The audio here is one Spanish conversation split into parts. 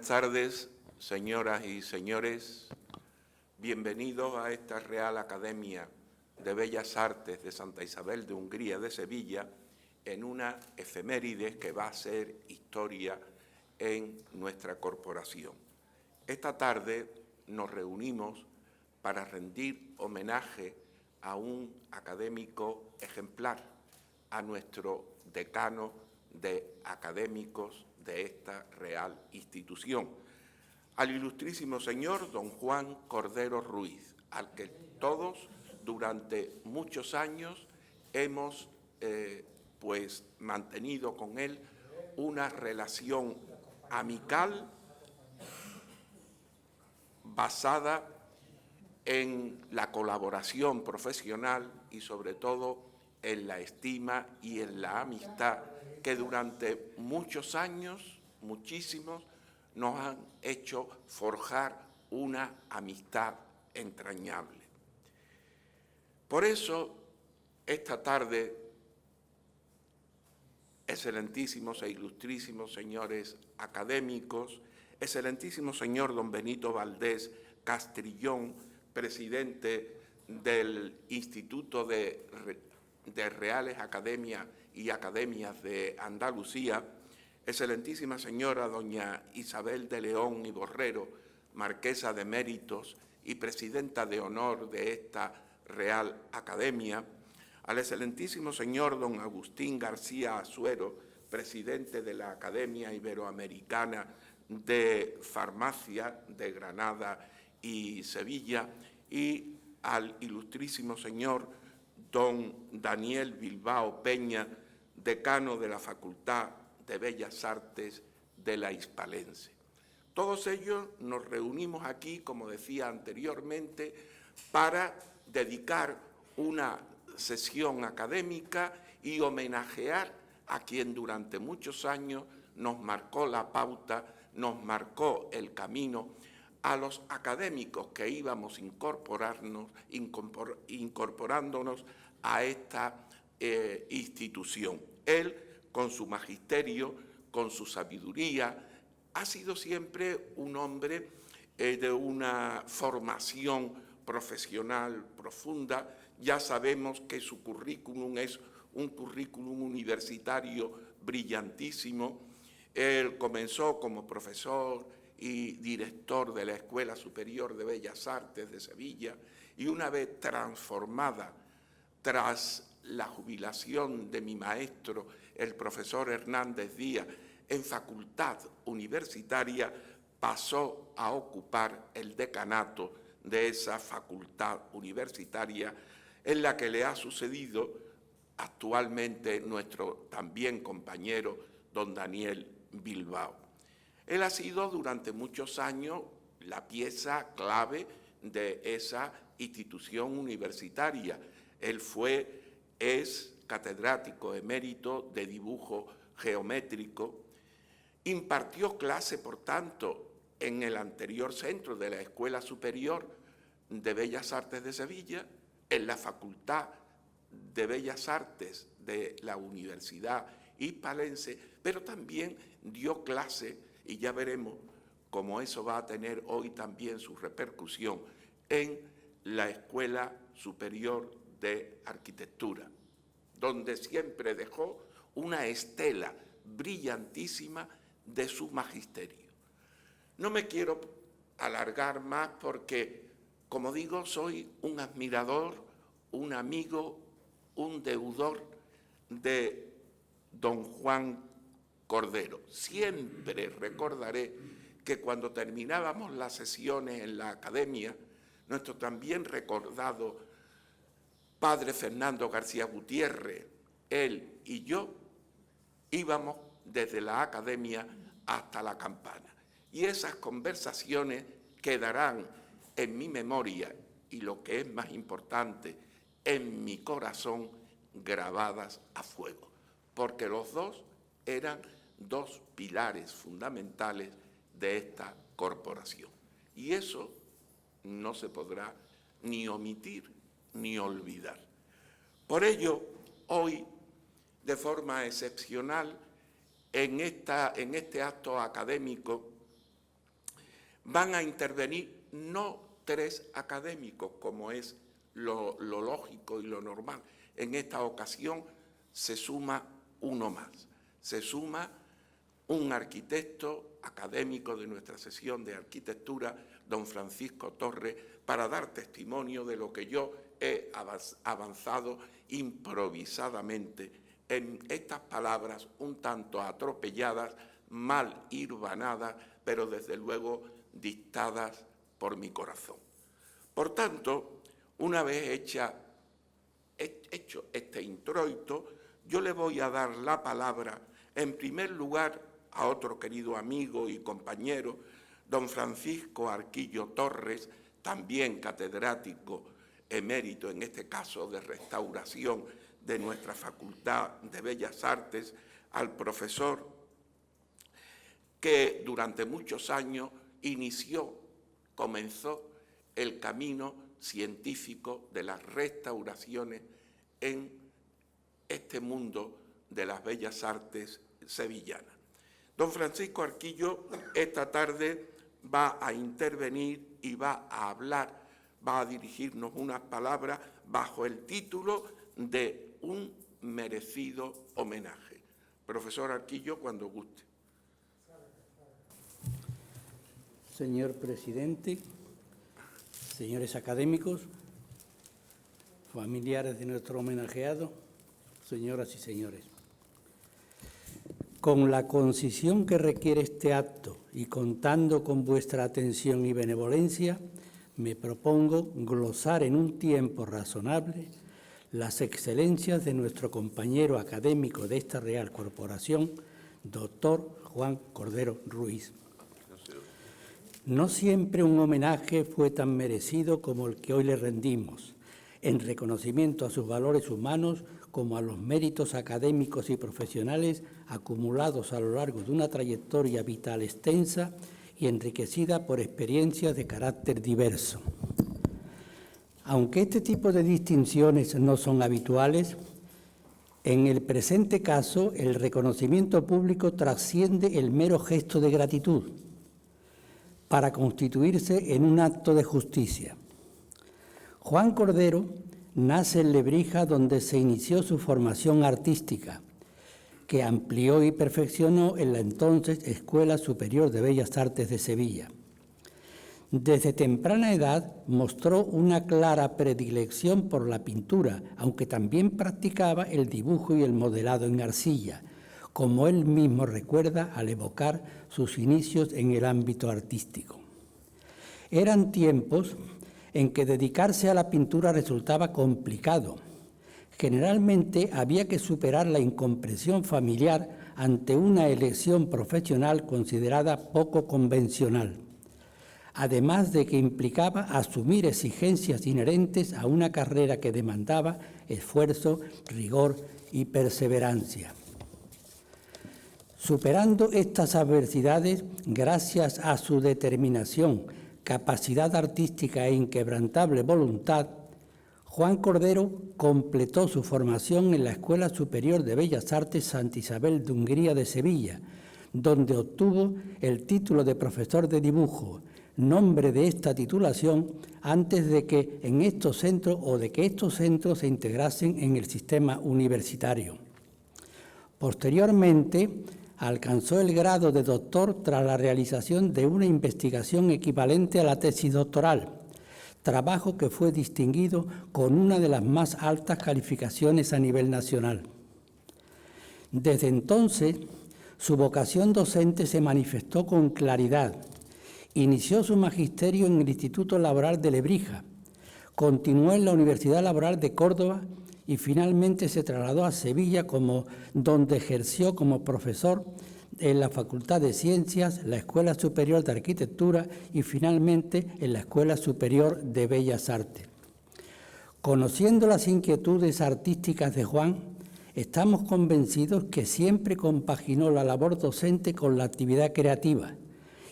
Buenas tardes, señoras y señores. Bienvenidos a esta Real Academia de Bellas Artes de Santa Isabel de Hungría de Sevilla, en una efeméride que va a ser historia en nuestra corporación. Esta tarde nos reunimos para rendir homenaje a un académico ejemplar, a nuestro decano de académicos de esta real institución, al ilustrísimo señor don Juan Cordero Ruiz, al que todos durante muchos años hemos mantenido con él una relación amical basada en la colaboración profesional y sobre todo en la estima y en la amistad que durante muchos años, muchísimos, nos han hecho forjar una amistad entrañable. Por eso, esta tarde, excelentísimos e ilustrísimos señores académicos, excelentísimo señor don Benito Valdés Castrillón, presidente del Instituto de Reales Academias y Academias de Andalucía, excelentísima señora doña Isabel de León y Borrero, marquesa de Méritos y presidenta de honor de esta Real Academia, al excelentísimo señor don Agustín García Asuero, presidente de la Academia Iberoamericana de Farmacia de Granada y Sevilla, y al ilustrísimo señor don Daniel Bilbao Peña, decano de la Facultad de Bellas Artes de la Hispalense. Todos ellos nos reunimos aquí, como decía anteriormente, para dedicar una sesión académica y homenajear a quien durante muchos años nos marcó la pauta, nos marcó el camino, a los académicos que íbamos incorporándonos a esta institución. Él, con su magisterio, con su sabiduría, ha sido siempre un hombre de una formación profesional profunda. Ya sabemos que su currículum es un currículum universitario brillantísimo. Él comenzó como profesor y director de la Escuela Superior de Bellas Artes de Sevilla, y una vez transformada tras la jubilación de mi maestro, el profesor Hernández Díaz, en facultad universitaria, pasó a ocupar el decanato de esa facultad universitaria, en la que le ha sucedido actualmente nuestro también compañero don Daniel Bilbao. Él ha sido durante muchos años la pieza clave de esa institución universitaria. Él es catedrático emérito de dibujo geométrico, impartió clase, por tanto, en el anterior centro de la Escuela Superior de Bellas Artes de Sevilla, en la Facultad de Bellas Artes de la Universidad Hispalense, pero también dio clase, y ya veremos cómo eso va a tener hoy también su repercusión, en la Escuela Superior de Arquitectura, donde siempre dejó una estela brillantísima de su magisterio. No me quiero alargar más porque, como digo, soy un admirador, un amigo, un deudor de don Juan Cordero. Siempre recordaré que cuando terminábamos las sesiones en la academia, nuestro también recordado padre Fernando García Gutiérrez, él y yo, íbamos desde la academia hasta la campana. Y esas conversaciones quedarán en mi memoria y, lo que es más importante, en mi corazón, grabadas a fuego, porque los dos eran dos pilares fundamentales de esta corporación. Y eso no se podrá ni omitir ni olvidar. Por ello, hoy, de forma excepcional, en este acto académico, van a intervenir no 3 académicos, como es lo lógico y lo normal. En esta ocasión se suma uno más, se suma un arquitecto académico de nuestra sesión de arquitectura, don Francisco Torres, para dar testimonio de lo que yo he avanzado improvisadamente en estas palabras un tanto atropelladas, mal hirbanadas, pero desde luego dictadas por mi corazón. Por tanto, una vez hecho este introito, yo le voy a dar la palabra, en primer lugar, a otro querido amigo y compañero, don Francisco Arquillo Torres, también catedrático emérito, en este caso de restauración de nuestra Facultad de Bellas Artes, al profesor que durante muchos años comenzó el camino científico de las restauraciones en este mundo de las bellas artes sevillanas. Don Francisco Arquillo esta tarde va a intervenir y va a hablar, va a dirigirnos unas palabras bajo el título de un merecido homenaje. Profesor Arquillo, cuando guste. Señor presidente, señores académicos, familiares de nuestro homenajeado, señoras y señores. Con la concisión que requiere este acto y contando con vuestra atención y benevolencia, me propongo glosar en un tiempo razonable las excelencias de nuestro compañero académico de esta Real Corporación, doctor Juan Cordero Ruiz. No siempre un homenaje fue tan merecido como el que hoy le rendimos, en reconocimiento a sus valores humanos como a los méritos académicos y profesionales acumulados a lo largo de una trayectoria vital extensa y enriquecida por experiencias de carácter diverso. Aunque este tipo de distinciones no son habituales, en el presente caso el reconocimiento público trasciende el mero gesto de gratitud para constituirse en un acto de justicia. Juan Cordero nace en Lebrija, donde se inició su formación artística, que amplió y perfeccionó en la entonces Escuela Superior de Bellas Artes de Sevilla. Desde temprana edad mostró una clara predilección por la pintura, aunque también practicaba el dibujo y el modelado en arcilla, como él mismo recuerda al evocar sus inicios en el ámbito artístico. Eran tiempos en que dedicarse a la pintura resultaba complicado. Generalmente había que superar la incomprensión familiar ante una elección profesional considerada poco convencional, además de que implicaba asumir exigencias inherentes a una carrera que demandaba esfuerzo, rigor y perseverancia. Superando estas adversidades, gracias a su determinación, capacidad artística e inquebrantable voluntad, Juan Cordero completó su formación en la Escuela Superior de Bellas Artes Santa Isabel de Hungría de Sevilla, donde obtuvo el título de profesor de dibujo, nombre de esta titulación antes de que estos centros se integrasen en el sistema universitario. Posteriormente, alcanzó el grado de doctor tras la realización de una investigación equivalente a la tesis doctoral, trabajo que fue distinguido con una de las más altas calificaciones a nivel nacional. Desde entonces, su vocación docente se manifestó con claridad. Inició su magisterio en el Instituto Laboral de Lebrija, continuó en la Universidad Laboral de Córdoba y finalmente se trasladó a Sevilla, donde ejerció como profesor en la Facultad de Ciencias, la Escuela Superior de Arquitectura y finalmente en la Escuela Superior de Bellas Artes. Conociendo las inquietudes artísticas de Juan, estamos convencidos que siempre compaginó la labor docente con la actividad creativa,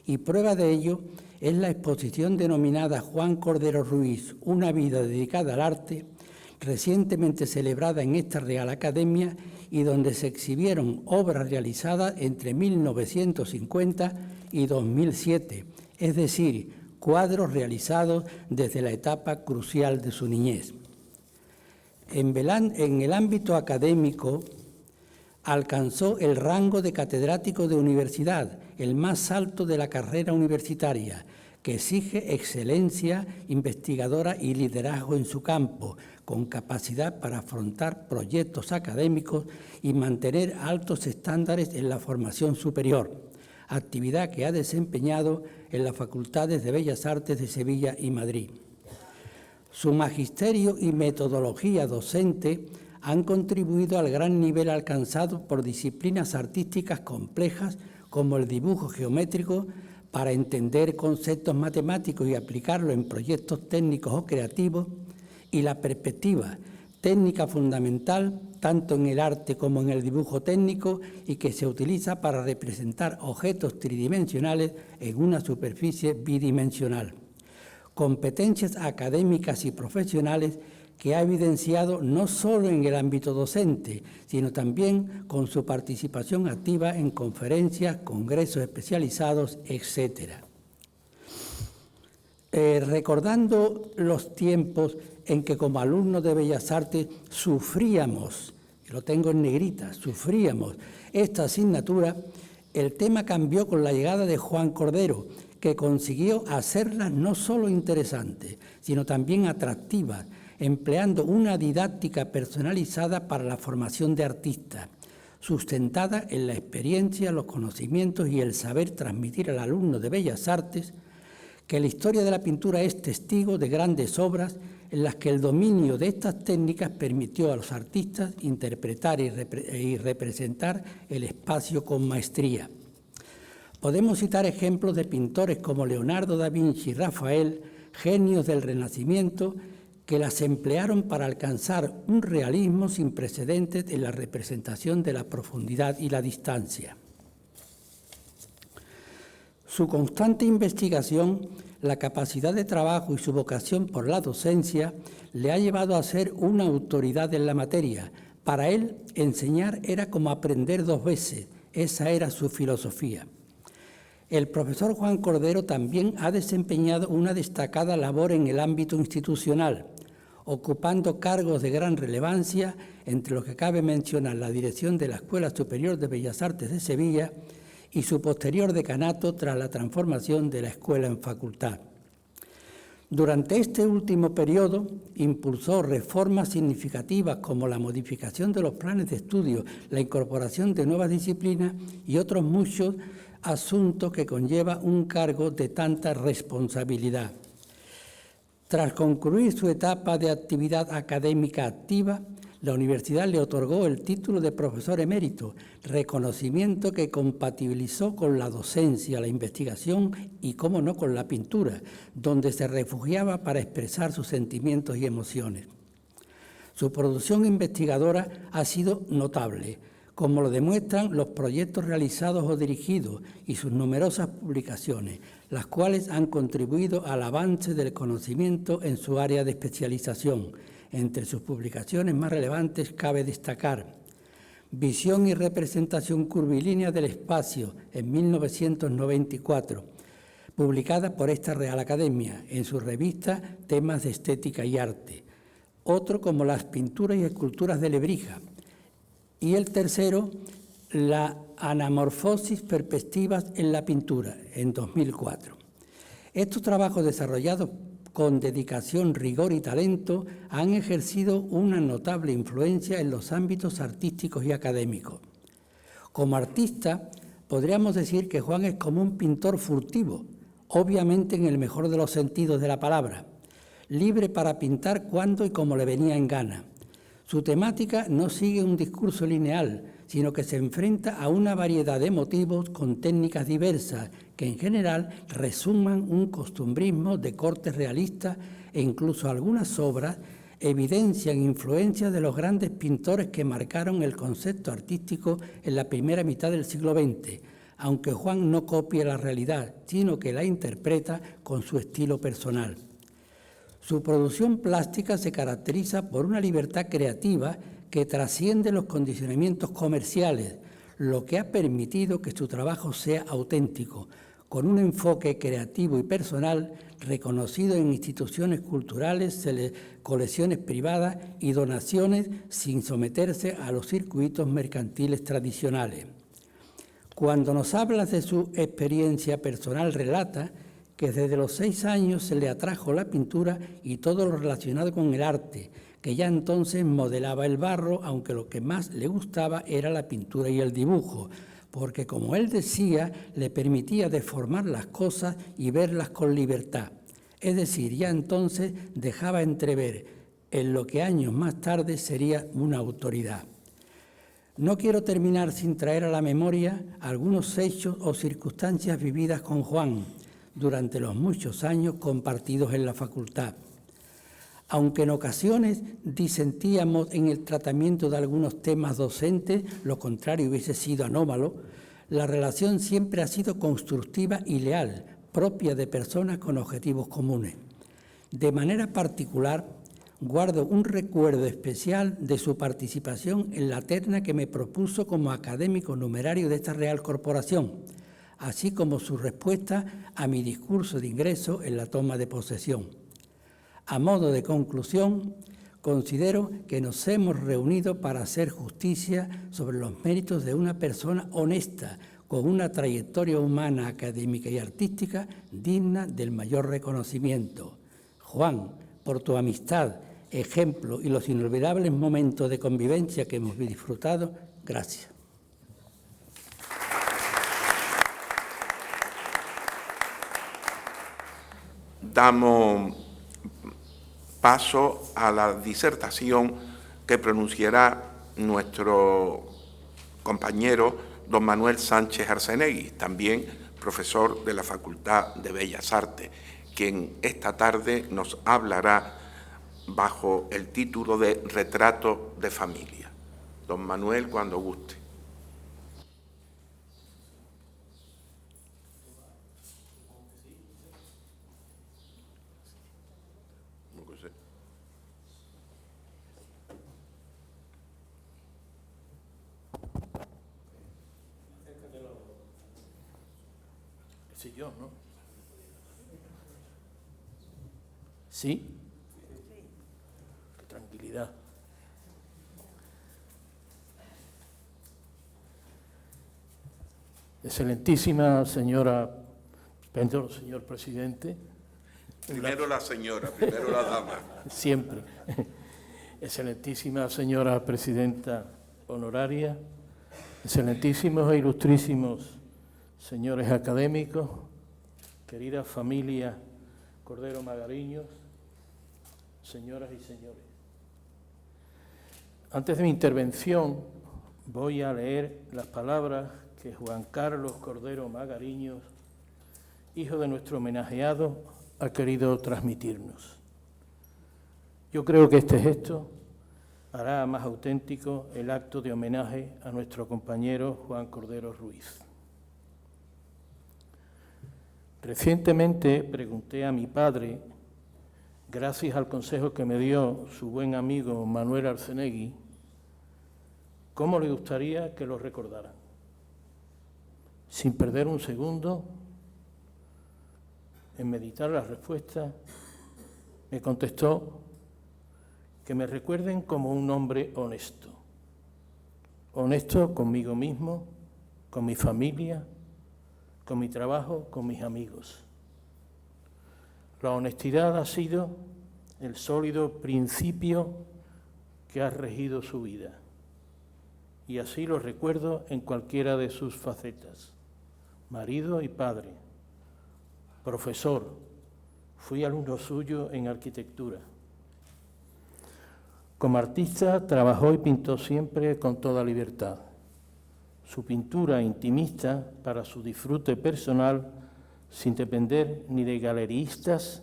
y prueba de ello es la exposición denominada Juan Cordero Ruiz, una vida dedicada al arte, recientemente celebrada en esta Real Academia y donde se exhibieron obras realizadas entre 1950 y 2007 es decir, cuadros realizados desde la etapa crucial de su niñez. En el ámbito académico, alcanzó el rango de catedrático de universidad, el más alto de la carrera universitaria, que exige excelencia investigadora y liderazgo en su campo, con capacidad para afrontar proyectos académicos y mantener altos estándares en la formación superior, actividad que ha desempeñado en las Facultades de Bellas Artes de Sevilla y Madrid. Su magisterio y metodología docente han contribuido al gran nivel alcanzado por disciplinas artísticas complejas como el dibujo geométrico para entender conceptos matemáticos y aplicarlos en proyectos técnicos o creativos, y la perspectiva, técnica fundamental tanto en el arte como en el dibujo técnico y que se utiliza para representar objetos tridimensionales en una superficie bidimensional. Competencias académicas y profesionales que ha evidenciado no solo en el ámbito docente, sino también con su participación activa en conferencias, congresos especializados, etc. Recordando los tiempos en que como alumnos de Bellas Artes sufríamos, y lo tengo en negrita, sufríamos esta asignatura, el tema cambió con la llegada de Juan Cordero, que consiguió hacerlas no solo interesantes, sino también atractivas, empleando una didáctica personalizada para la formación de artistas, sustentada en la experiencia, los conocimientos y el saber transmitir al alumno de Bellas Artes que la historia de la pintura es testigo de grandes obras en las que el dominio de estas técnicas permitió a los artistas interpretar y representar el espacio con maestría. Podemos citar ejemplos de pintores como Leonardo da Vinci y Rafael, genios del Renacimiento, que las emplearon para alcanzar un realismo sin precedentes en la representación de la profundidad y la distancia. Su constante investigación, la capacidad de trabajo y su vocación por la docencia le ha llevado a ser una autoridad en la materia. Para él, enseñar era como aprender dos veces, esa era su filosofía. El profesor Juan Cordero también ha desempeñado una destacada labor en el ámbito institucional, ocupando cargos de gran relevancia, entre los que cabe mencionar la dirección de la Escuela Superior de Bellas Artes de Sevilla y su posterior decanato tras la transformación de la escuela en facultad. Durante este último periodo impulsó reformas significativas como la modificación de los planes de estudio, la incorporación de nuevas disciplinas y otros muchos asuntos que conlleva un cargo de tanta responsabilidad. Tras concluir su etapa de actividad académica activa, la universidad le otorgó el título de profesor emérito, reconocimiento que compatibilizó con la docencia, la investigación y, cómo no, con la pintura, donde se refugiaba para expresar sus sentimientos y emociones. Su producción investigadora ha sido notable, como lo demuestran los proyectos realizados o dirigidos y sus numerosas publicaciones, las cuales han contribuido al avance del conocimiento en su área de especialización. Entre sus publicaciones más relevantes cabe destacar Visión y representación curvilínea del espacio, en 1994, publicada por esta Real Academia en su revista Temas de Estética y Arte. Otro como Las pinturas y esculturas de Lebrija. Y el tercero, La anamorfosis perspectivas en la pintura, en 2004. Estos trabajos desarrollados con dedicación, rigor y talento han ejercido una notable influencia en los ámbitos artísticos y académicos. Como artista, podríamos decir que Juan es como un pintor furtivo, obviamente en el mejor de los sentidos de la palabra, libre para pintar cuando y como le venía en gana. Su temática no sigue un discurso lineal, sino que se enfrenta a una variedad de motivos con técnicas diversas que en general resuman un costumbrismo de corte realista e incluso algunas obras evidencian influencias de los grandes pintores que marcaron el concepto artístico en la primera mitad del siglo XX, aunque Juan no copia la realidad, sino que la interpreta con su estilo personal. Su producción plástica se caracteriza por una libertad creativa que trasciende los condicionamientos comerciales, lo que ha permitido que su trabajo sea auténtico, con un enfoque creativo y personal reconocido en instituciones culturales, colecciones privadas y donaciones sin someterse a los circuitos mercantiles tradicionales. Cuando nos habla de su experiencia personal, relata que desde los 6 años se le atrajo la pintura y todo lo relacionado con el arte, que ya entonces modelaba el barro, aunque lo que más le gustaba era la pintura y el dibujo, porque, como él decía, le permitía deformar las cosas y verlas con libertad. Es decir, ya entonces dejaba entrever en lo que años más tarde sería una autoridad. No quiero terminar sin traer a la memoria algunos hechos o circunstancias vividas con Juan durante los muchos años compartidos en la facultad. Aunque en ocasiones disentíamos en el tratamiento de algunos temas docentes, lo contrario hubiese sido anómalo, la relación siempre ha sido constructiva y leal, propia de personas con objetivos comunes. De manera particular, guardo un recuerdo especial de su participación en la terna que me propuso como académico numerario de esta Real Corporación, así como su respuesta a mi discurso de ingreso en la toma de posesión. A modo de conclusión, considero que nos hemos reunido para hacer justicia sobre los méritos de una persona honesta, con una trayectoria humana, académica y artística digna del mayor reconocimiento. Juan, por tu amistad, ejemplo y los inolvidables momentos de convivencia que hemos disfrutado, gracias. Damos paso a la disertación que pronunciará nuestro compañero don Manuel Sánchez Arcenegui, también profesor de la Facultad de Bellas Artes, quien esta tarde nos hablará bajo el título de Retrato de familia. Don Manuel, cuando guste. Yo, ¿no? ¿Sí? Qué tranquilidad. Excelentísima señora, perdón, señor presidente. Primero la señora, primero la dama. Siempre. Excelentísima señora presidenta honoraria, excelentísimos e ilustrísimos señores académicos, querida familia Cordero Magariños, señoras y señores. Antes de mi intervención voy a leer las palabras que Juan Carlos Cordero Magariños, hijo de nuestro homenajeado, ha querido transmitirnos. Yo creo que este gesto hará más auténtico el acto de homenaje a nuestro compañero Juan Cordero Ruiz. Recientemente pregunté a mi padre, gracias al consejo que me dio su buen amigo Manuel Arcenegui, cómo le gustaría que lo recordaran. Sin perder un segundo en meditar la respuesta, me contestó que me recuerden como un hombre honesto. Honesto conmigo mismo, con mi familia, con mi trabajo, con mis amigos. La honestidad ha sido el sólido principio que ha regido su vida, y así lo recuerdo en cualquiera de sus facetas. Marido y padre, profesor, fui alumno suyo en arquitectura. Como artista trabajó y pintó siempre con toda libertad. Su pintura intimista para su disfrute personal, sin depender ni de galeristas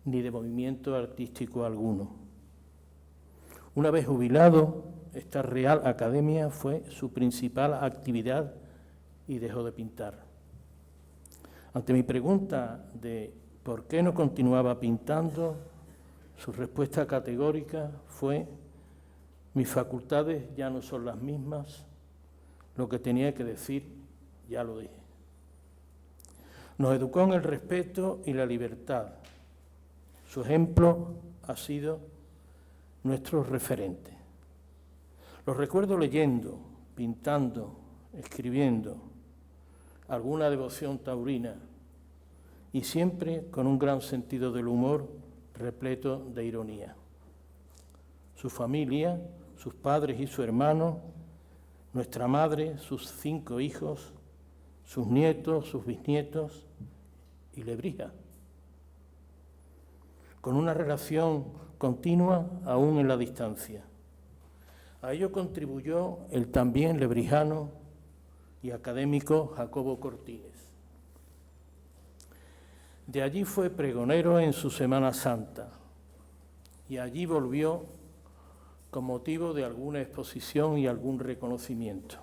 ni de movimiento artístico alguno. Una vez jubilado, esta Real Academia fue su principal actividad y dejó de pintar. Ante mi pregunta de por qué no continuaba pintando, su respuesta categórica fue: mis facultades ya no son las mismas, lo que tenía que decir ya lo dije. Nos educó en el respeto y la libertad. Su ejemplo ha sido nuestro referente. Lo recuerdo leyendo, pintando, escribiendo, alguna devoción taurina y siempre con un gran sentido del humor repleto de ironía. Su familia, sus padres y su hermano, nuestra madre, sus 5 hijos, sus nietos, sus bisnietos y Lebrija, con una relación continua aún en la distancia. A ello contribuyó el también lebrijano y académico Jacobo Cortines. De allí fue pregonero en su Semana Santa y allí volvió con motivo de alguna exposición y algún reconocimiento.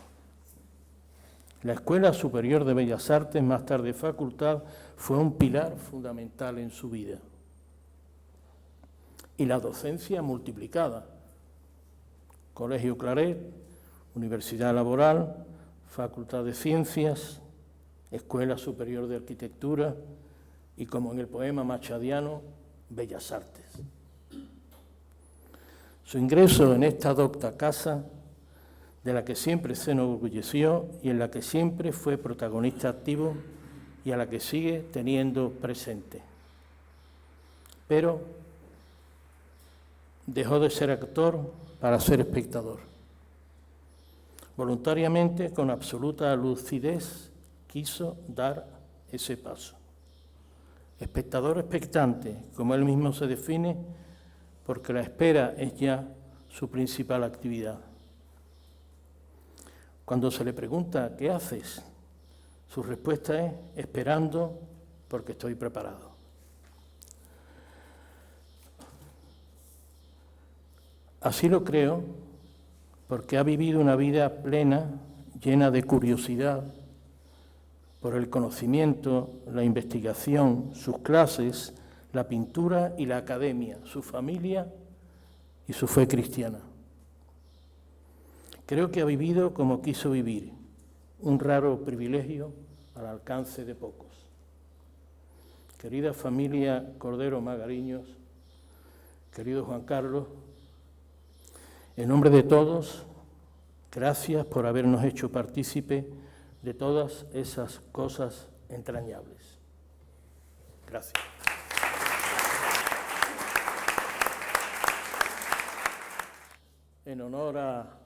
La Escuela Superior de Bellas Artes, más tarde facultad, fue un pilar fundamental en su vida. Y la docencia multiplicada. Colegio Claret, Universidad Laboral, Facultad de Ciencias, Escuela Superior de Arquitectura y, como en el poema machadiano, Bellas Artes. Su ingreso en esta docta casa, de la que siempre se enorgulleció y en la que siempre fue protagonista activo y a la que sigue teniendo presente. Pero dejó de ser actor para ser espectador. Voluntariamente, con absoluta lucidez, quiso dar ese paso. Espectador expectante, como él mismo se define, porque la espera es ya su principal actividad. Cuando se le pregunta ¿qué haces?, su respuesta es esperando porque estoy preparado. Así lo creo porque ha vivido una vida plena, llena de curiosidad por el conocimiento, la investigación, sus clases, la pintura y la academia, su familia y su fe cristiana. Creo que ha vivido como quiso vivir, un raro privilegio al alcance de pocos. Querida familia Cordero Magariños, querido Juan Carlos, en nombre de todos, gracias por habernos hecho partícipe de todas esas cosas entrañables. Gracias. En honor a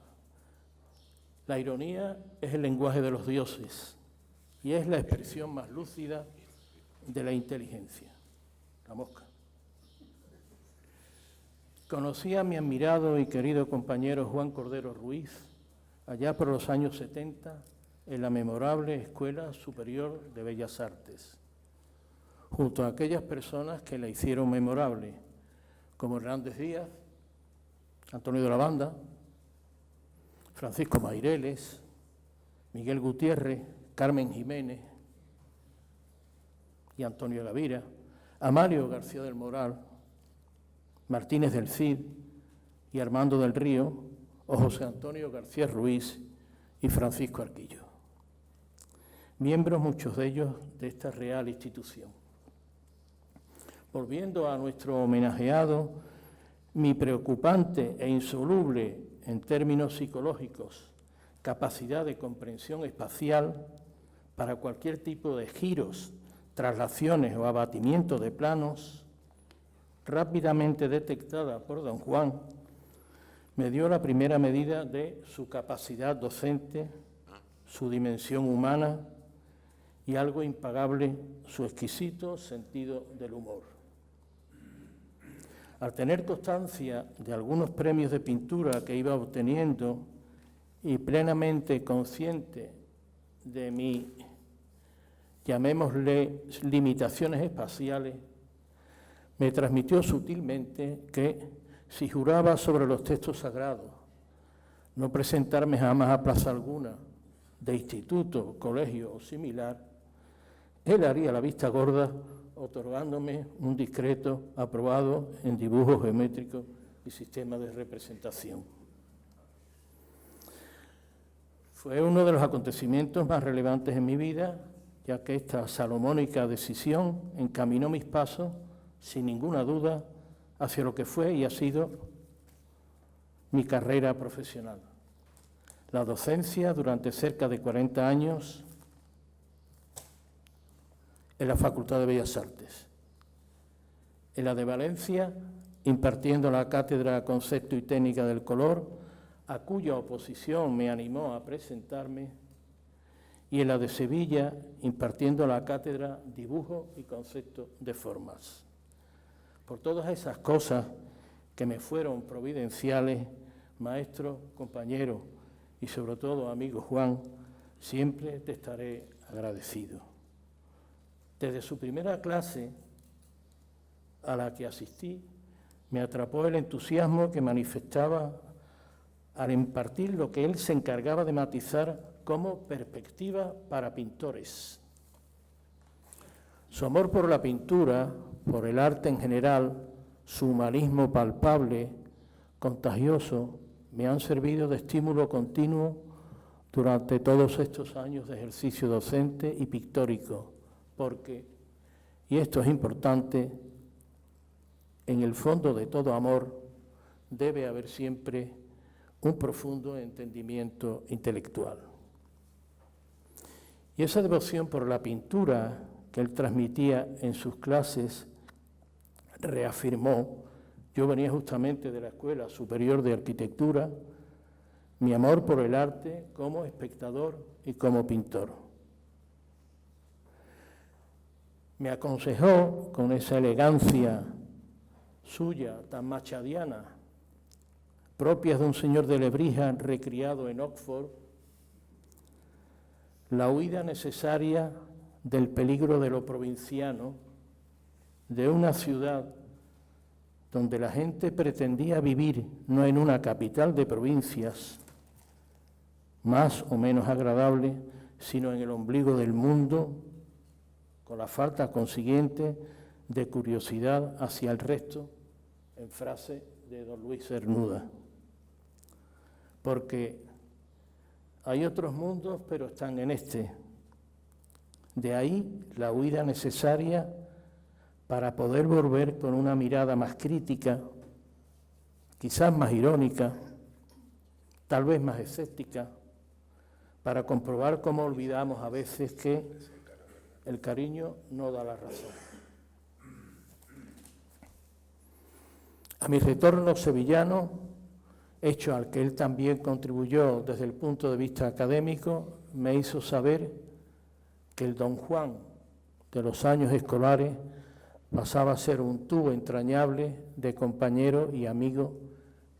la ironía, es el lenguaje de los dioses y es la expresión más lúcida de la inteligencia. La mosca. Conocí a mi admirado y querido compañero Juan Cordero Ruiz allá por los años 70 en la memorable Escuela Superior de Bellas Artes, junto a aquellas personas que la hicieron memorable, como Hernández Díaz, Antonio de la Banda, Francisco Maireles, Miguel Gutiérrez, Carmen Jiménez y Antonio Gavira, Amalio García del Moral, Martínez del Cid y Armando del Río, o José Antonio García Ruiz y Francisco Arquillo. Miembros, muchos de ellos, de esta real institución. Volviendo a nuestro homenajeado, mi preocupante e insoluble en términos psicológicos capacidad de comprensión espacial para cualquier tipo de giros, traslaciones o abatimiento de planos, rápidamente detectada por don Juan, me dio la primera medida de su capacidad docente, su dimensión humana y algo impagable, su exquisito sentido del humor. Al tener constancia de algunos premios de pintura que iba obteniendo y plenamente consciente de mi, llamémosle, limitaciones espaciales, me transmitió sutilmente que, si juraba sobre los textos sagrados, no presentarme jamás a plaza alguna, de instituto, colegio o similar, él haría la vista gorda otorgándome un discreto aprobado en dibujo geométrico y sistema de representación. Fue uno de los acontecimientos más relevantes en mi vida, ya que esta salomónica decisión encaminó mis pasos, sin ninguna duda, hacia lo que fue y ha sido mi carrera profesional. La docencia durante cerca de 40 años en la Facultad de Bellas Artes. En la de Valencia, impartiendo la cátedra Concepto y Técnica del Color, a cuya oposición me animó a presentarme, y en la de Sevilla, impartiendo la cátedra Dibujo y Concepto de Formas. Por todas esas cosas que me fueron providenciales, maestro, compañero y sobre todo amigo Juan, siempre te estaré agradecido. Desde su primera clase a la que asistí, me atrapó el entusiasmo que manifestaba al impartir lo que él se encargaba de matizar como perspectiva para pintores. Su amor por la pintura, por el arte en general, su humanismo palpable, contagioso, me han servido de estímulo continuo durante todos estos años de ejercicio docente y pictórico, porque, y esto es importante, en el fondo de todo amor debe haber siempre un profundo entendimiento intelectual. Y esa devoción por la pintura que él transmitía en sus clases reafirmó, yo venía justamente de la Escuela Superior de Arquitectura, mi amor por el arte como espectador y como pintor. Me aconsejó con esa elegancia suya, tan machadiana, propia de un señor de Lebrija recriado en Oxford, la huida necesaria del peligro de lo provinciano, de una ciudad donde la gente pretendía vivir no en una capital de provincias, más o menos agradable, sino en el ombligo del mundo, con la falta consiguiente de curiosidad hacia el resto, en frase de don Luis Cernuda. Porque hay otros mundos, pero están en este. De ahí la huida necesaria para poder volver con una mirada más crítica, quizás más irónica, tal vez más escéptica, para comprobar cómo olvidamos a veces que el cariño no da la razón. A mi retorno sevillano, hecho al que él también contribuyó desde el punto de vista académico, me hizo saber que el don Juan de los años escolares pasaba a ser un tubo entrañable de compañero y amigo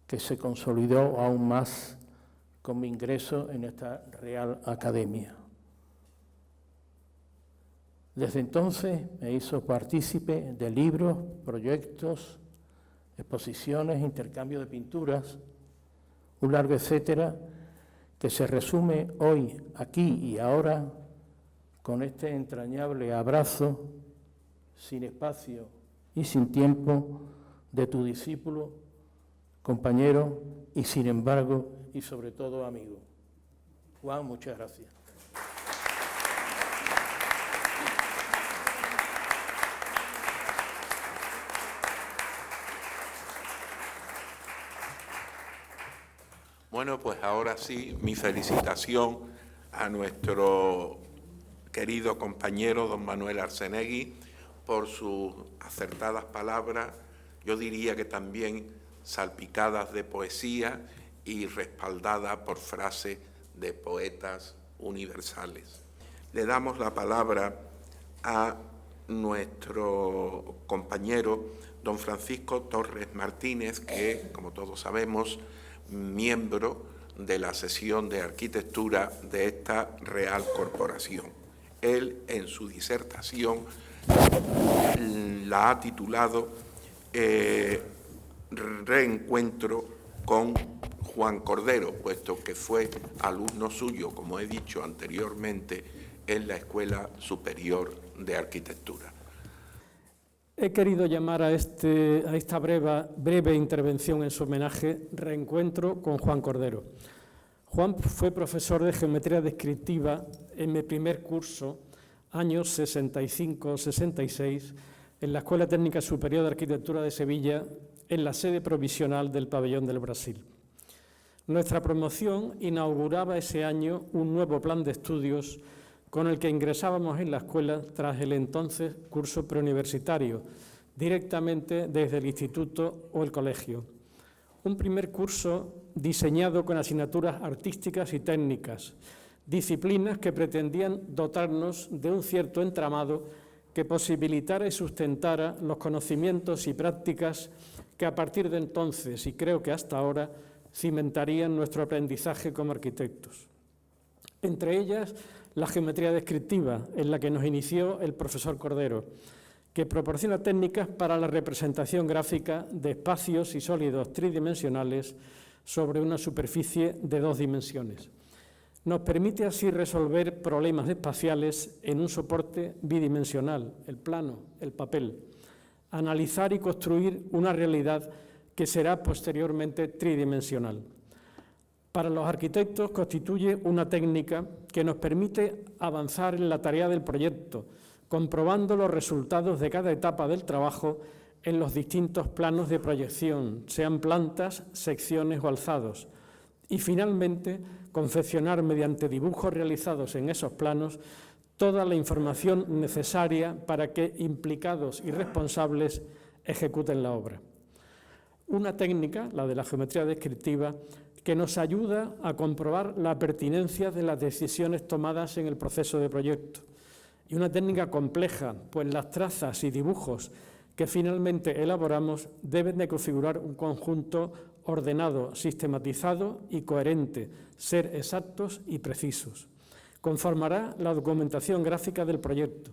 que se consolidó aún más con mi ingreso en esta Real Academia. Desde entonces me hizo partícipe de libros, proyectos, exposiciones, intercambio de pinturas, un largo etcétera, que se resume hoy, aquí y ahora, con este entrañable abrazo, sin espacio y sin tiempo, de tu discípulo, compañero y, sin embargo, y sobre todo amigo. Juan, muchas gracias. Bueno, pues ahora sí, mi felicitación a nuestro querido compañero don Manuel Arzenegui por sus acertadas palabras, yo diría que también salpicadas de poesía y respaldadas por frases de poetas universales. Le damos la palabra a nuestro compañero don Francisco Torres Martínez, que, como todos sabemos, miembro de la sesión de arquitectura de esta Real Corporación. Él, en su disertación, la ha titulado Reencuentro con Juan Cordero, puesto que fue alumno suyo, como he dicho anteriormente, en la Escuela Superior de Arquitectura. He querido llamar a esta breve intervención en su homenaje Reencuentro con Juan Cordero. Juan fue profesor de geometría descriptiva en mi primer curso años 65-66, en la Escuela Técnica Superior de Arquitectura de Sevilla, en la sede provisional del Pabellón del Brasil. Nuestra promoción inauguraba ese año un nuevo plan de estudios con el que ingresábamos en la escuela tras el entonces curso preuniversitario, directamente desde el instituto o el colegio. Un primer curso diseñado con asignaturas artísticas y técnicas, disciplinas que pretendían dotarnos de un cierto entramado que posibilitara y sustentara los conocimientos y prácticas que a partir de entonces, y creo que hasta ahora, cimentarían nuestro aprendizaje como arquitectos. Entre ellas, la geometría descriptiva, en la que nos inició el profesor Cordero, que proporciona técnicas para la representación gráfica de espacios y sólidos tridimensionales sobre una superficie de 2 dimensiones. Nos permite así resolver problemas espaciales en un soporte bidimensional, el plano, el papel, analizar y construir una realidad que será posteriormente tridimensional. Para los arquitectos constituye una técnica que nos permite avanzar en la tarea del proyecto, comprobando los resultados de cada etapa del trabajo en los distintos planos de proyección, sean plantas, secciones o alzados, y finalmente confeccionar mediante dibujos realizados en esos planos toda la información necesaria para que implicados y responsables ejecuten la obra. Una técnica, la de la geometría descriptiva, que nos ayuda a comprobar la pertinencia de las decisiones tomadas en el proceso de proyecto. Y una técnica compleja, pues las trazas y dibujos que finalmente elaboramos deben de configurar un conjunto ordenado, sistematizado y coherente, ser exactos y precisos. Conformará la documentación gráfica del proyecto,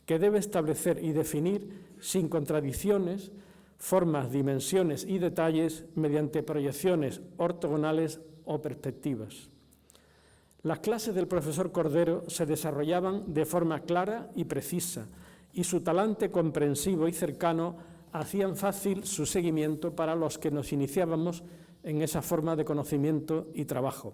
que debe establecer y definir, sin contradicciones, formas, dimensiones y detalles mediante proyecciones ortogonales o perspectivas. Las clases del profesor Cordero se desarrollaban de forma clara y precisa, y su talante comprensivo y cercano hacían fácil su seguimiento para los que nos iniciábamos en esa forma de conocimiento y trabajo.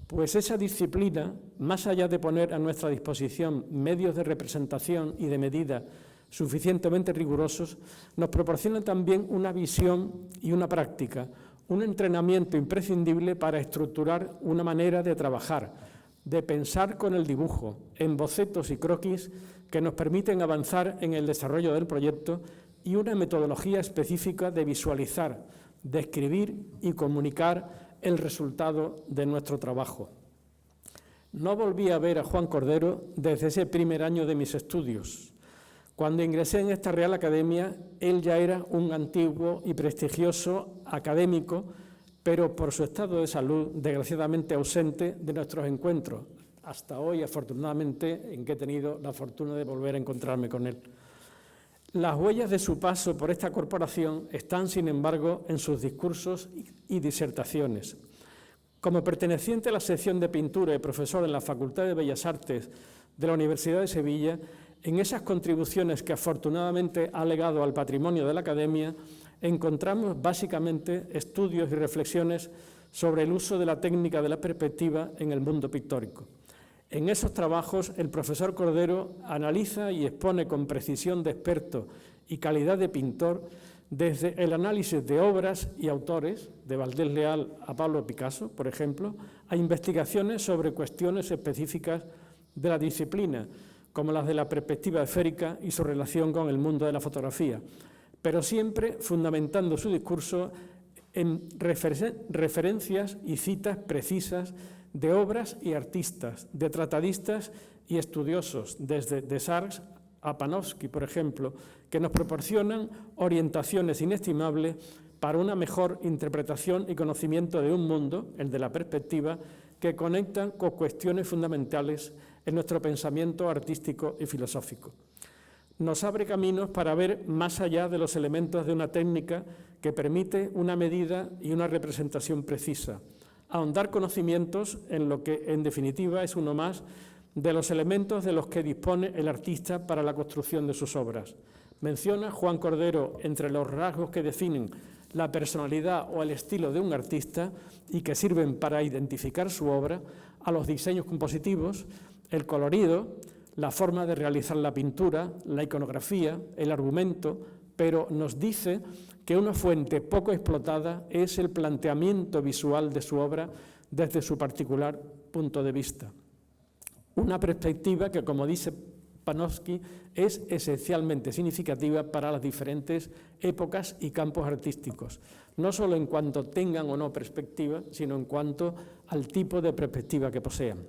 Pues esa disciplina, más allá de poner a nuestra disposición medios de representación y de medida suficientemente rigurosos, nos proporciona también una visión y una práctica, un entrenamiento imprescindible para estructurar una manera de trabajar, de pensar con el dibujo, en bocetos y croquis que nos permiten avanzar en el desarrollo del proyecto y una metodología específica de visualizar, de escribir y comunicar el resultado de nuestro trabajo. No volví a ver a Juan Cordero desde ese primer año de mis estudios. Cuando ingresé en esta Real Academia, él ya era un antiguo y prestigioso académico, pero por su estado de salud, desgraciadamente ausente de nuestros encuentros. Hasta hoy, afortunadamente, en que he tenido la fortuna de volver a encontrarme con él. Las huellas de su paso por esta corporación están, sin embargo, en sus discursos y disertaciones. Como perteneciente a la sección de pintura y profesor en la Facultad de Bellas Artes de la Universidad de Sevilla, en esas contribuciones que afortunadamente ha legado al patrimonio de la Academia, encontramos básicamente estudios y reflexiones sobre el uso de la técnica de la perspectiva en el mundo pictórico. En esos trabajos, el profesor Cordero analiza y expone con precisión de experto y calidad de pintor desde el análisis de obras y autores, de Valdés Leal a Pablo Picasso, por ejemplo, a investigaciones sobre cuestiones específicas de la disciplina, como las de la perspectiva esférica y su relación con el mundo de la fotografía, pero siempre fundamentando su discurso en referencias y citas precisas de obras y artistas, de tratadistas y estudiosos, desde Desargues a Panofsky, por ejemplo, que nos proporcionan orientaciones inestimables para una mejor interpretación y conocimiento de un mundo, el de la perspectiva, que conectan con cuestiones fundamentales en nuestro pensamiento artístico y filosófico. Nos abre caminos para ver más allá de los elementos de una técnica que permite una medida y una representación precisa, ahondar conocimientos en lo que, en definitiva, es uno más de los elementos de los que dispone el artista para la construcción de sus obras. Menciona Juan Cordero entre los rasgos que definen la personalidad o el estilo de un artista y que sirven para identificar su obra a los diseños compositivos, el colorido, la forma de realizar la pintura, la iconografía, el argumento, pero nos dice que una fuente poco explotada es el planteamiento visual de su obra desde su particular punto de vista. Una perspectiva que, como dice Panofsky, es esencialmente significativa para las diferentes épocas y campos artísticos, no solo en cuanto tengan o no perspectiva, sino en cuanto al tipo de perspectiva que posean.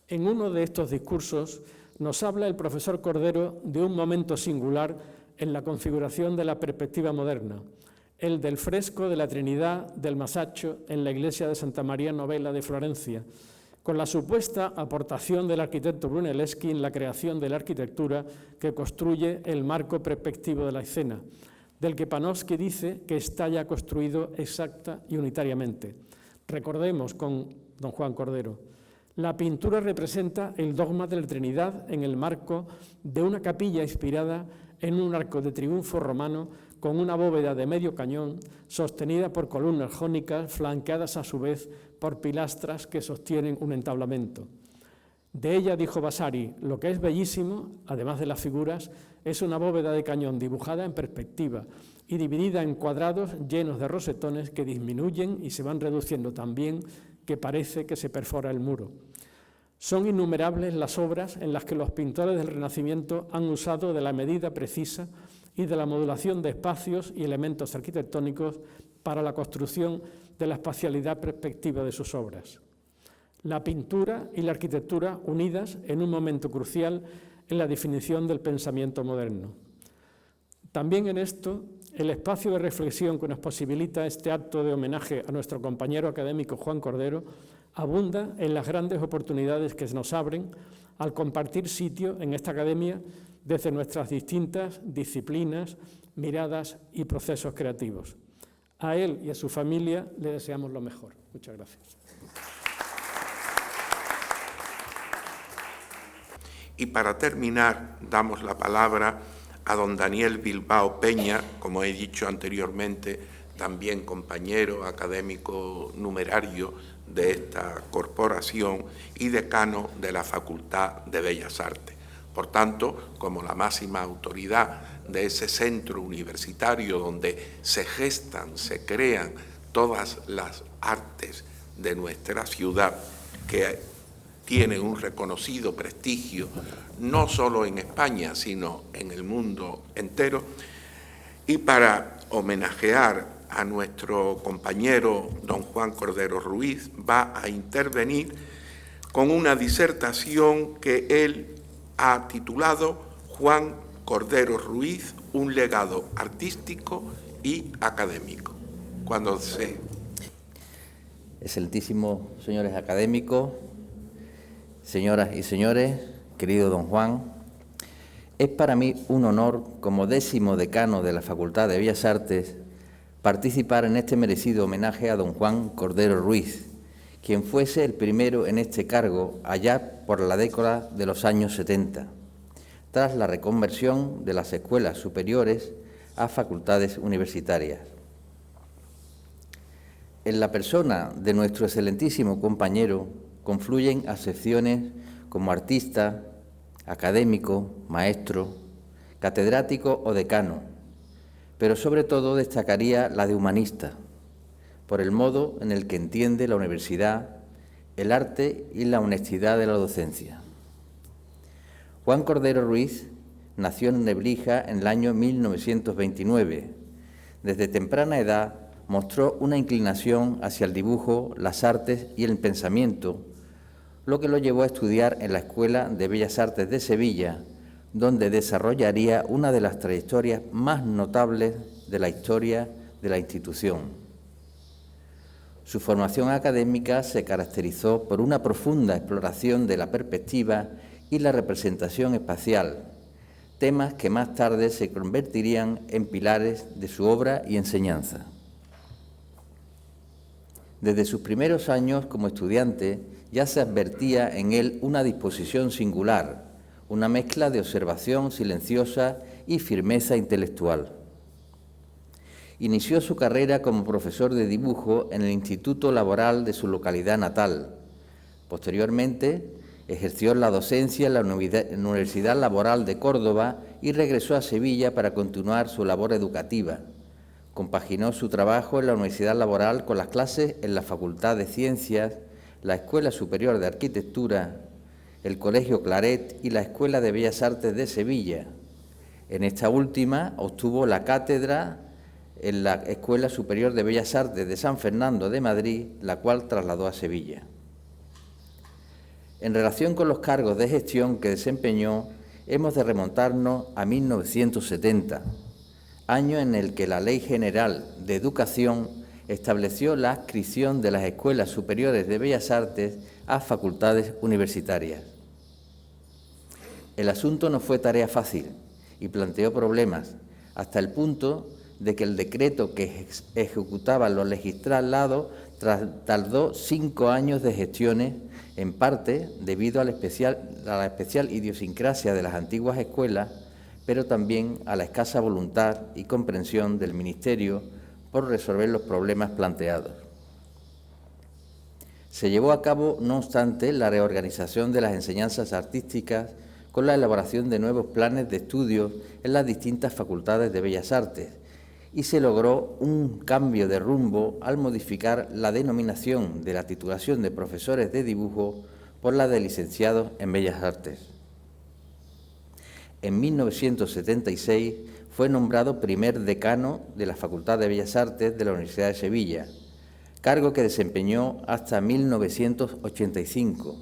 En uno de estos discursos nos habla el profesor Cordero de un momento singular en la configuración de la perspectiva moderna, el del fresco de la Trinidad del Masaccio en la iglesia de Santa María Novella de Florencia, con la supuesta aportación del arquitecto Brunelleschi en la creación de la arquitectura que construye el marco perspectivo de la escena, del que Panofsky dice que está ya construido exacta y unitariamente. Recordemos con don Juan Cordero, la pintura representa el dogma de la Trinidad en el marco de una capilla inspirada en un arco de triunfo romano con una bóveda de medio cañón sostenida por columnas jónicas flanqueadas a su vez por pilastras que sostienen un entablamento. De ella dijo Vasari, lo que es bellísimo, además de las figuras, es una bóveda de cañón dibujada en perspectiva y dividida en cuadrados llenos de rosetones que disminuyen y se van reduciendo tan bien que parece que se perfora el muro. Son innumerables las obras en las que los pintores del Renacimiento han usado de la medida precisa y de la modulación de espacios y elementos arquitectónicos para la construcción de la espacialidad perspectiva de sus obras. La pintura y la arquitectura unidas en un momento crucial en la definición del pensamiento moderno. También en esto, el espacio de reflexión que nos posibilita este acto de homenaje a nuestro compañero académico Juan Cordero abunda en las grandes oportunidades que nos abren al compartir sitio en esta academia desde nuestras distintas disciplinas, miradas y procesos creativos. A él y a su familia le deseamos lo mejor. Muchas gracias. Y para terminar, damos la palabra a don Daniel Bilbao Peña, como he dicho anteriormente, también compañero académico numerario de esta corporación y decano de la Facultad de Bellas Artes. Por tanto, como la máxima autoridad de ese centro universitario donde se gestan, se crean todas las artes de nuestra ciudad, que tienen un reconocido prestigio no solo en España, sino en el mundo entero, y para homenajear a nuestro compañero don Juan Cordero Ruiz, va a intervenir con una disertación que él ha titulado Juan Cordero Ruiz, un legado artístico y académico. Excelentísimos señores académicos, señoras y señores, querido don Juan, es para mí un honor, como 10º decano de la Facultad de Bellas Artes, participar en este merecido homenaje a don Juan Cordero Ruiz, quien fuese el primero en este cargo allá por la década de los años 70, tras la reconversión de las escuelas superiores a facultades universitarias. En la persona de nuestro excelentísimo compañero confluyen acepciones como artista, académico, maestro, catedrático o decano, pero sobre todo destacaría la de humanista, por el modo en el que entiende la universidad, el arte y la honestidad de la docencia. Juan Cordero Ruiz nació en Nebrija en el año 1929. Desde temprana edad mostró una inclinación hacia el dibujo, las artes y el pensamiento, lo que lo llevó a estudiar en la Escuela de Bellas Artes de Sevilla, donde desarrollaría una de las trayectorias más notables de la historia de la institución. Su formación académica se caracterizó por una profunda exploración de la perspectiva y la representación espacial, temas que más tarde se convertirían en pilares de su obra y enseñanza. Desde sus primeros años como estudiante ya se advertía en él una disposición singular, una mezcla de observación silenciosa y firmeza intelectual. Inició su carrera como profesor de dibujo en el Instituto Laboral de su localidad natal. Posteriormente, Ejerció la docencia en la Universidad Laboral de Córdoba y regresó a Sevilla para continuar su labor educativa. Compaginó su trabajo en la Universidad Laboral con las clases en la Facultad de Ciencias, la Escuela Superior de Arquitectura, el Colegio Claret y la Escuela de Bellas Artes de Sevilla. En esta última obtuvo la cátedra en la Escuela Superior de Bellas Artes de San Fernando de Madrid, la cual trasladó a Sevilla. En relación con los cargos de gestión que desempeñó, hemos de remontarnos a 1970, año en el que la Ley General de Educación estableció la adscripción de las Escuelas Superiores de Bellas Artes a facultades universitarias. El asunto no fue tarea fácil y planteó problemas, hasta el punto de que el decreto que ejecutaban los legislados tardó 5 años de gestiones, en parte debido a la especial idiosincrasia de las antiguas escuelas, pero también a la escasa voluntad y comprensión del Ministerio por resolver los problemas planteados. Se llevó a cabo, no obstante, la reorganización de las enseñanzas artísticas con la elaboración de nuevos planes de estudio en las distintas facultades de Bellas Artes, y se logró un cambio de rumbo al modificar la denominación de la titulación de profesores de dibujo por la de licenciados en Bellas Artes. En 1976 fue nombrado primer decano de la Facultad de Bellas Artes de la Universidad de Sevilla, cargo que desempeñó hasta 1985.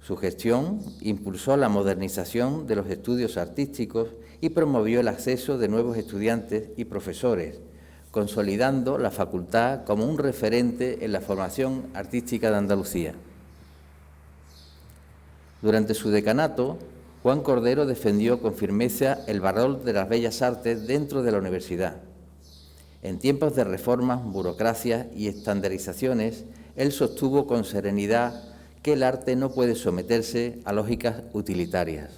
Su gestión impulsó la modernización de los estudios artísticos y promovió el acceso de nuevos estudiantes y profesores, consolidando la facultad como un referente en la formación artística de Andalucía. Durante su decanato, Juan Cordero defendió con firmeza el valor de las bellas artes dentro de la universidad. En tiempos de reformas, burocracias y estandarizaciones, él sostuvo con serenidad que el arte no puede someterse a lógicas utilitarias,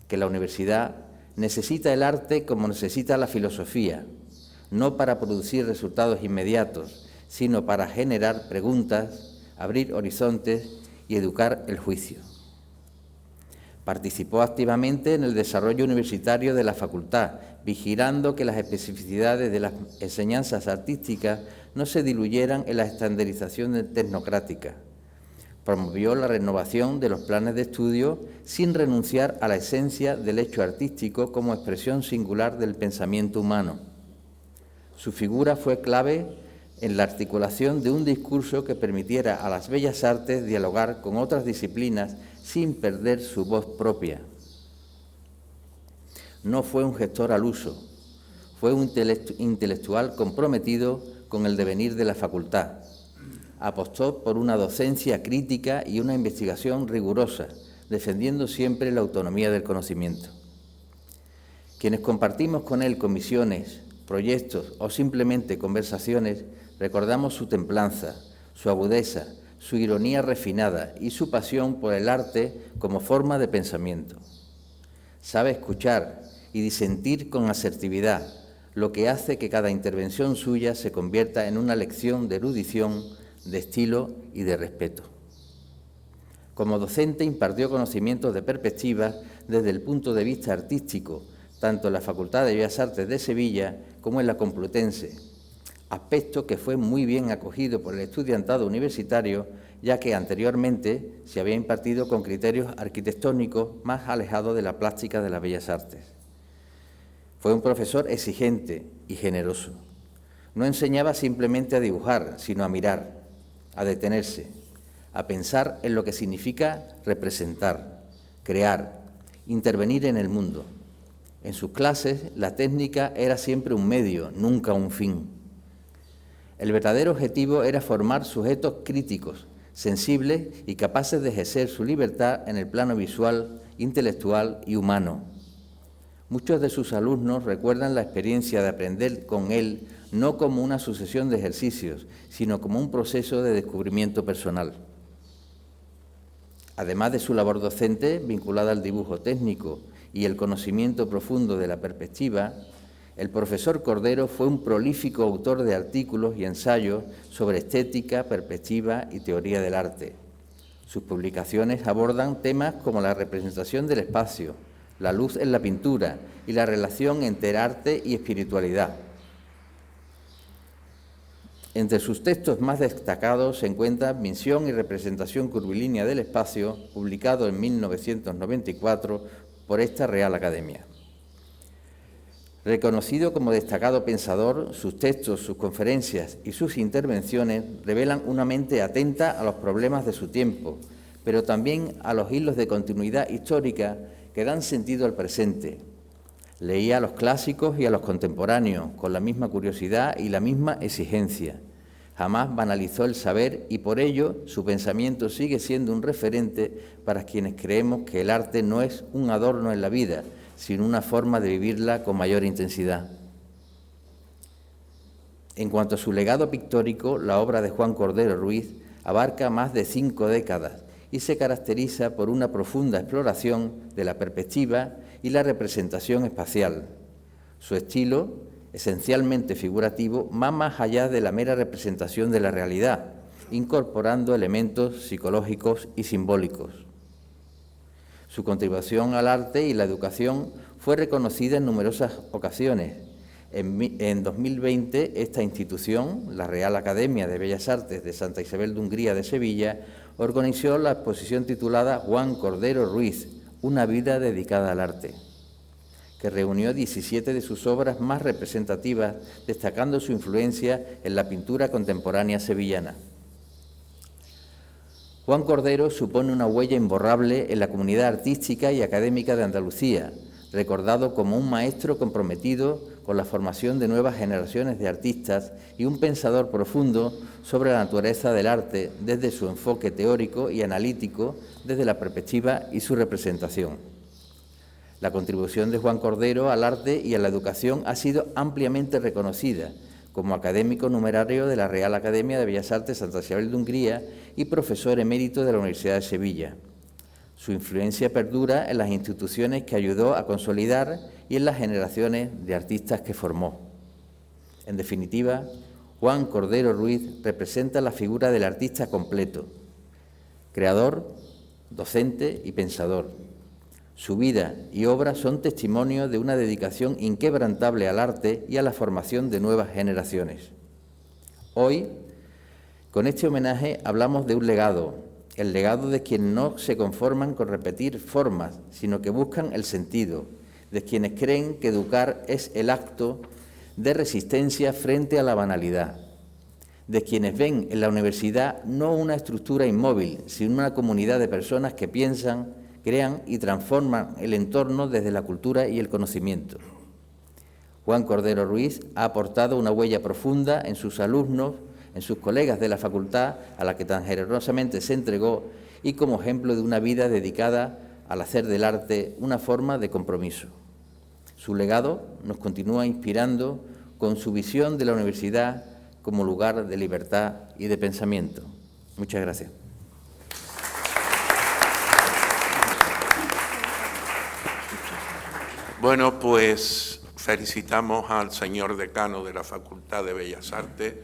que la universidad necesita el arte como necesita la filosofía, no para producir resultados inmediatos, sino para generar preguntas, abrir horizontes y educar el juicio. Participó activamente en el desarrollo universitario de la facultad, vigilando que las especificidades de las enseñanzas artísticas no se diluyeran en la estandarización tecnocrática. Promovió la renovación de los planes de estudio sin renunciar a la esencia del hecho artístico como expresión singular del pensamiento humano. Su figura fue clave en la articulación de un discurso que permitiera a las bellas artes dialogar con otras disciplinas sin perder su voz propia. No fue un gestor al uso, fue un intelectual comprometido con el devenir de la facultad. Apostó por una docencia crítica y una investigación rigurosa, defendiendo siempre la autonomía del conocimiento. Quienes compartimos con él comisiones, proyectos o simplemente conversaciones, recordamos su templanza, su agudeza, su ironía refinada y su pasión por el arte como forma de pensamiento. Sabe escuchar y disentir con asertividad, lo que hace que cada intervención suya se convierta en una lección de erudición, de estilo y de respeto. Como docente impartió conocimientos de perspectiva desde el punto de vista artístico, tanto en la Facultad de Bellas Artes de Sevilla como en la Complutense, aspecto que fue muy bien acogido por el estudiantado universitario, ya que anteriormente se había impartido con criterios arquitectónicos más alejados de la plástica de las bellas artes. Fue un profesor exigente y generoso. No enseñaba simplemente a dibujar, sino a mirar, a detenerse, a pensar en lo que significa representar, crear, intervenir en el mundo. En sus clases, la técnica era siempre un medio, nunca un fin. El verdadero objetivo era formar sujetos críticos, sensibles y capaces de ejercer su libertad en el plano visual, intelectual y humano. Muchos de sus alumnos recuerdan la experiencia de aprender con él no como una sucesión de ejercicios, sino como un proceso de descubrimiento personal. Además de su labor docente vinculada al dibujo técnico y el conocimiento profundo de la perspectiva, el profesor Cordero fue un prolífico autor de artículos y ensayos sobre estética, perspectiva y teoría del arte. Sus publicaciones abordan temas como la representación del espacio, la luz en la pintura y la relación entre arte y espiritualidad. Entre sus textos más destacados se encuentran Misión y representación curvilínea del espacio, publicado en 1994 por esta Real Academia. Reconocido como destacado pensador, sus textos, sus conferencias y sus intervenciones revelan una mente atenta a los problemas de su tiempo, pero también a los hilos de continuidad histórica que dan sentido al presente. Leía a los clásicos y a los contemporáneos con la misma curiosidad y la misma exigencia. Jamás banalizó el saber y por ello su pensamiento sigue siendo un referente para quienes creemos que el arte no es un adorno en la vida, sino una forma de vivirla con mayor intensidad. En cuanto a su legado pictórico, la obra de Juan Cordero Ruiz abarca más de 5 décadas y se caracteriza por una profunda exploración de la perspectiva y la representación espacial. Su estilo, esencialmente figurativo, va más allá de la mera representación de la realidad, incorporando elementos psicológicos y simbólicos. Su contribución al arte y la educación fue reconocida en numerosas ocasiones. En 2020, esta institución, la Real Academia de Bellas Artes de Santa Isabel de Hungría de Sevilla, organizó la exposición titulada Juan Cordero Ruiz, una vida dedicada al arte, que reunió 17 de sus obras más representativas, destacando su influencia en la pintura contemporánea sevillana. Juan Cordero supone una huella imborrable en la comunidad artística y académica de Andalucía, recordado como un maestro comprometido con la formación de nuevas generaciones de artistas y un pensador profundo sobre la naturaleza del arte desde su enfoque teórico y analítico, desde la perspectiva y su representación. La contribución de Juan Cordero al arte y a la educación ha sido ampliamente reconocida como académico numerario de la Real Academia de Bellas Artes Santa Isabel de Hungría y profesor emérito de la Universidad de Sevilla. Su influencia perdura en las instituciones que ayudó a consolidar y en las generaciones de artistas que formó. En definitiva, Juan Cordero Ruiz representa la figura del artista completo, creador, docente y pensador. Su vida y obra son testimonio de una dedicación inquebrantable al arte y a la formación de nuevas generaciones. Hoy, con este homenaje, hablamos de un legado, el legado de quienes no se conforman con repetir formas, sino que buscan el sentido, de quienes creen que educar es el acto de resistencia frente a la banalidad, de quienes ven en la universidad no una estructura inmóvil, sino una comunidad de personas que piensan, crean y transforman el entorno desde la cultura y el conocimiento. Juan Cordero Ruiz ha aportado una huella profunda en sus alumnos, en sus colegas de la facultad, a la que tan generosamente se entregó, y como ejemplo de una vida dedicada al hacer del arte una forma de compromiso. Su legado nos continúa inspirando con su visión de la universidad como lugar de libertad y de pensamiento. Muchas gracias. Bueno, pues felicitamos al señor decano de la Facultad de Bellas Artes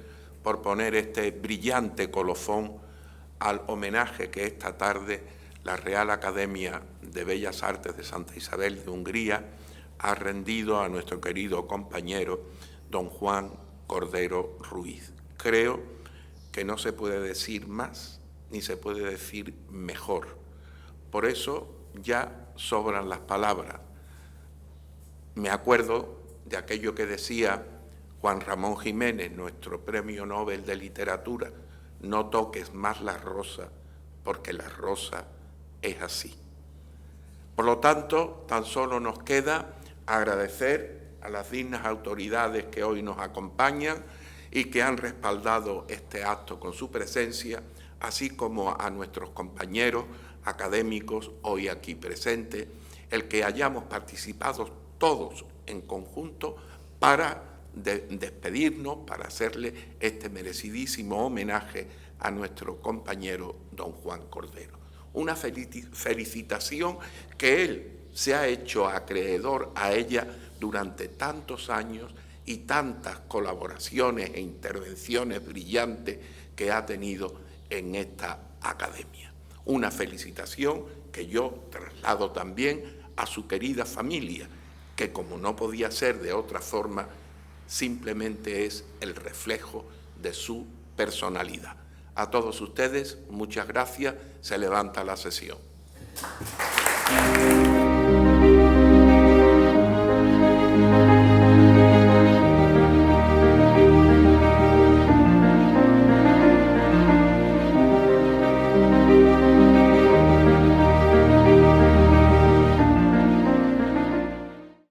por poner este brillante colofón al homenaje que esta tarde la Real Academia de Bellas Artes de Santa Isabel de Hungría ha rendido a nuestro querido compañero don Juan Cordero Ruiz. Creo que no se puede decir más ni se puede decir mejor. Por eso ya sobran las palabras. Me acuerdo de aquello que decía Juan Ramón Jiménez, nuestro Premio Nobel de Literatura: no toques más la rosa, porque la rosa es así. Por lo tanto, tan solo nos queda agradecer a las dignas autoridades que hoy nos acompañan y que han respaldado este acto con su presencia, así como a nuestros compañeros académicos hoy aquí presentes, el que hayamos participado todos en conjunto para despedirnos, para hacerle este merecidísimo homenaje a nuestro compañero don Juan Cordero. Una felicitación que él se ha hecho acreedor a ella durante tantos años y tantas colaboraciones e intervenciones brillantes que ha tenido en esta academia. Una felicitación que yo traslado también a su querida familia, que como no podía ser de otra forma, simplemente es el reflejo de su personalidad. A todos ustedes, muchas gracias. Se levanta la sesión.